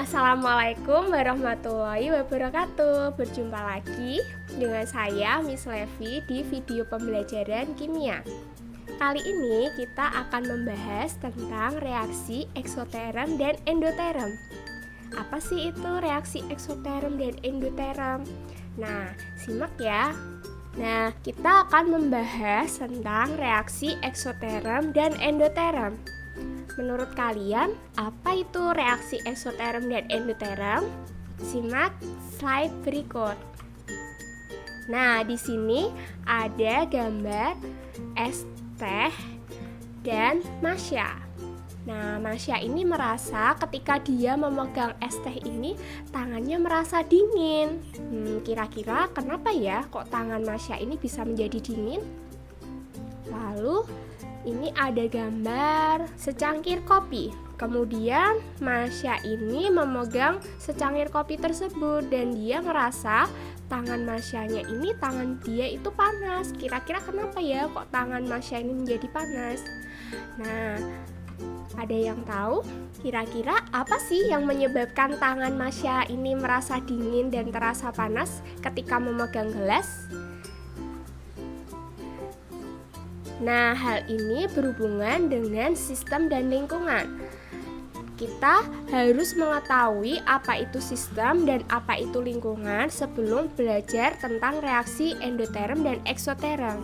Assalamualaikum warahmatullahi wabarakatuh. Berjumpa lagi dengan saya Miss Levi di video pembelajaran kimia. Kali ini kita akan membahas tentang reaksi eksoterem dan endoterem. Apa sih itu reaksi eksoterem dan endoterem? Nah, simak ya. Nah, kita akan membahas tentang reaksi eksoterem dan endoterem. Menurut kalian, apa itu reaksi eksoterem dan endoterem? Simak slide berikut. Nah, di sini ada gambar es teh dan Masya. Nah, Masya ini merasa ketika dia memegang es teh ini, tangannya merasa dingin. Kira-kira kenapa ya kok tangan Masya ini bisa menjadi dingin? Lalu, ini ada gambar secangkir kopi. Kemudian Masya ini memegang secangkir kopi tersebut dan dia merasa tangan Masyanya ini, tangan dia itu panas. Kira-kira kenapa ya kok tangan Masya ini menjadi panas? Nah, ada yang tahu? Kira-kira apa sih yang menyebabkan tangan Masya ini merasa dingin dan terasa panas ketika memegang gelas? Nah, hal ini berhubungan dengan sistem dan lingkungan. Kita harus mengetahui apa itu sistem dan apa itu lingkungan sebelum belajar tentang reaksi endoterem dan eksoterem.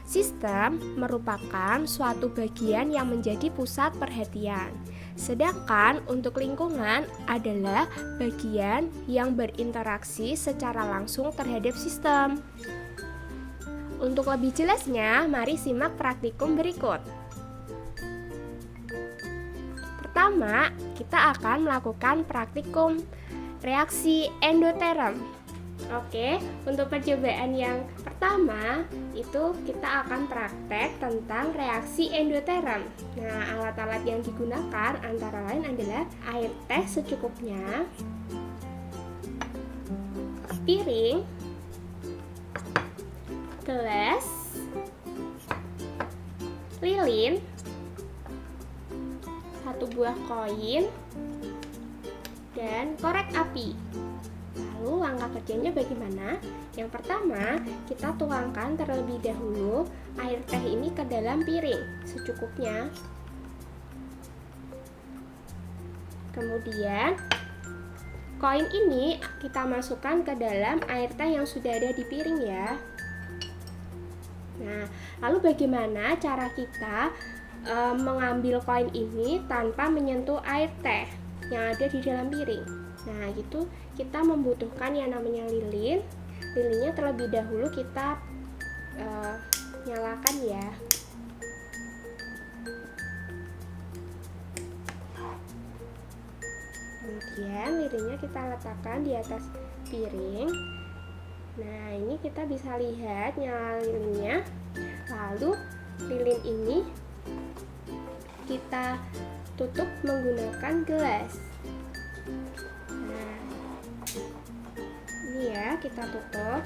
Sistem merupakan suatu bagian yang menjadi pusat perhatian. Sedangkan untuk lingkungan adalah bagian yang berinteraksi secara langsung terhadap sistem. Untuk lebih jelasnya, mari simak praktikum berikut. Pertama, kita akan melakukan praktikum reaksi endoterem. Oke, untuk percobaan yang pertama, itu kita akan praktek tentang reaksi endoterem. Nah, alat-alat yang digunakan antara lain adalah air teh secukupnya, piring, gelas, lilin, satu buah koin, dan korek api. Lalu langkah kerjanya bagaimana? Yang pertama, kita tuangkan terlebih dahulu air teh ini ke dalam piring secukupnya. Kemudian koin ini kita masukkan ke dalam air teh yang sudah ada di piring ya. Nah, lalu bagaimana cara kita mengambil koin ini tanpa menyentuh air teh yang ada di dalam piring? Nah, gitu kita membutuhkan yang namanya lilin. Lilinnya terlebih dahulu kita nyalakan ya. Kemudian lilinnya kita letakkan di atas piring. Nah, ini kita bisa lihat nyala lilinnya. Lalu lilin ini kita tutup menggunakan gelas. Nah, ini ya kita tutup.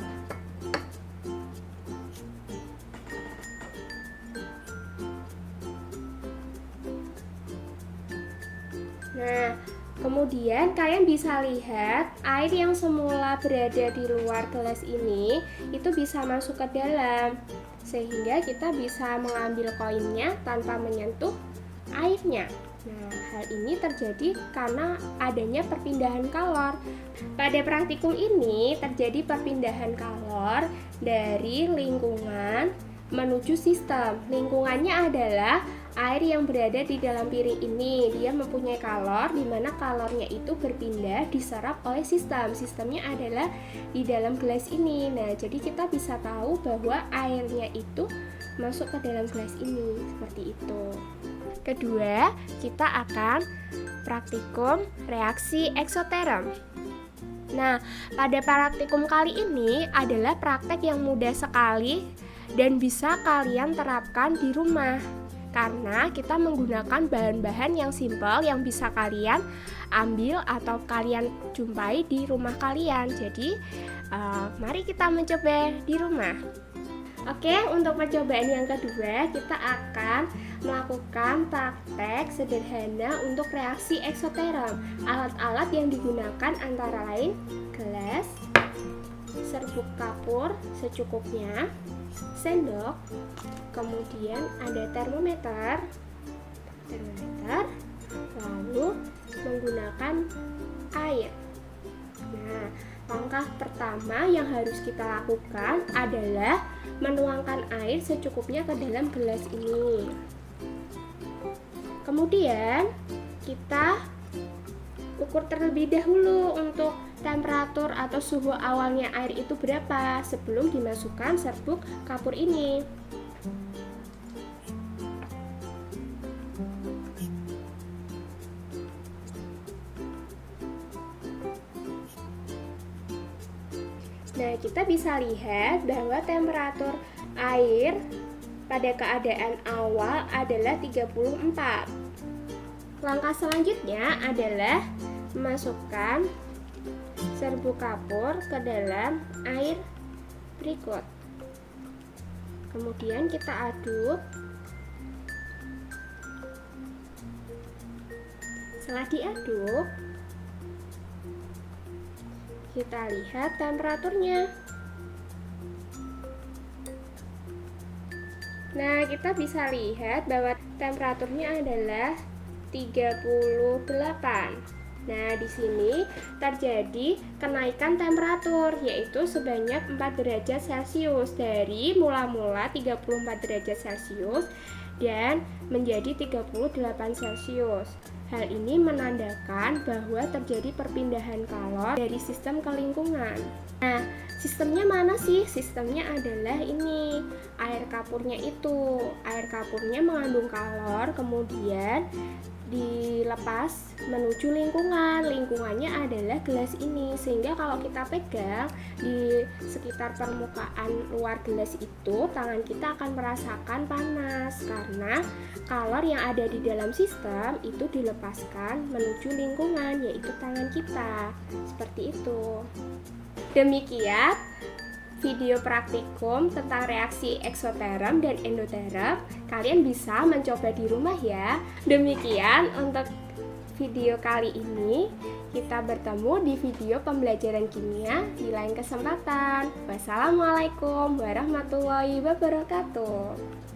Nah, kemudian kalian bisa lihat air yang semula berada di luar gelas ini itu bisa masuk ke dalam, sehingga kita bisa mengambil koinnya tanpa menyentuh airnya. Nah, hal ini terjadi karena adanya perpindahan kalor. Pada praktikum ini terjadi perpindahan kalor dari lingkungan menuju sistem. Lingkungannya adalah air yang berada di dalam piring ini. Dia mempunyai kalor, di mana kalornya itu berpindah diserap oleh sistem. Sistemnya adalah di dalam gelas ini. Nah, jadi kita bisa tahu bahwa airnya itu masuk ke dalam gelas ini, seperti itu. Kedua, kita akan praktikum reaksi eksoterem. Nah, pada praktikum kali ini adalah praktek yang mudah sekali dan bisa kalian terapkan di rumah. Karena kita menggunakan bahan-bahan yang simpel yang bisa kalian ambil atau kalian jumpai di rumah kalian. Jadi, mari kita mencoba di rumah. Oke, untuk percobaan yang kedua, kita akan melakukan praktek sederhana untuk reaksi eksoterm. Alat-alat yang digunakan antara lain gelas, serbuk kapur secukupnya, sendok, kemudian ada termometer, lalu menggunakan air. Nah, langkah pertama yang harus kita lakukan adalah menuangkan air secukupnya ke dalam gelas ini. Kemudian kita ukur terlebih dahulu untuk temperatur atau suhu awalnya air itu berapa sebelum dimasukkan serbuk kapur ini. Nah, kita bisa lihat bahwa temperatur air pada keadaan awal adalah 34. Langkah selanjutnya adalah memasukkan serbuk kapur ke dalam air berikut. Kemudian kita aduk. Setelah diaduk, kita lihat temperaturnya. Nah, kita bisa lihat bahwa temperaturnya adalah 38. Nah, di sini terjadi kenaikan temperatur, yaitu sebanyak 4 derajat Celcius dari mula-mula 34 derajat Celcius dan menjadi 38 Celcius. Hal ini menandakan bahwa terjadi perpindahan kalor dari sistem ke lingkungan. Nah, sistemnya mana sih? Sistemnya adalah ini, air kapurnya itu. Air kapurnya mengandung kalor, kemudian dilepas menuju lingkungan. Lingkungannya adalah gelas ini, sehingga kalau kita pegang di sekitar permukaan luar gelas itu, tangan kita akan merasakan panas karena kalor yang ada di dalam sistem itu dilepaskan menuju lingkungan, yaitu tangan kita. Seperti itu. Demikian video praktikum tentang reaksi eksoterm dan endoterm. Kalian bisa mencoba di rumah ya. Demikian untuk video kali ini. Kita bertemu di video pembelajaran kimia di lain kesempatan. Wassalamualaikum warahmatullahi wabarakatuh.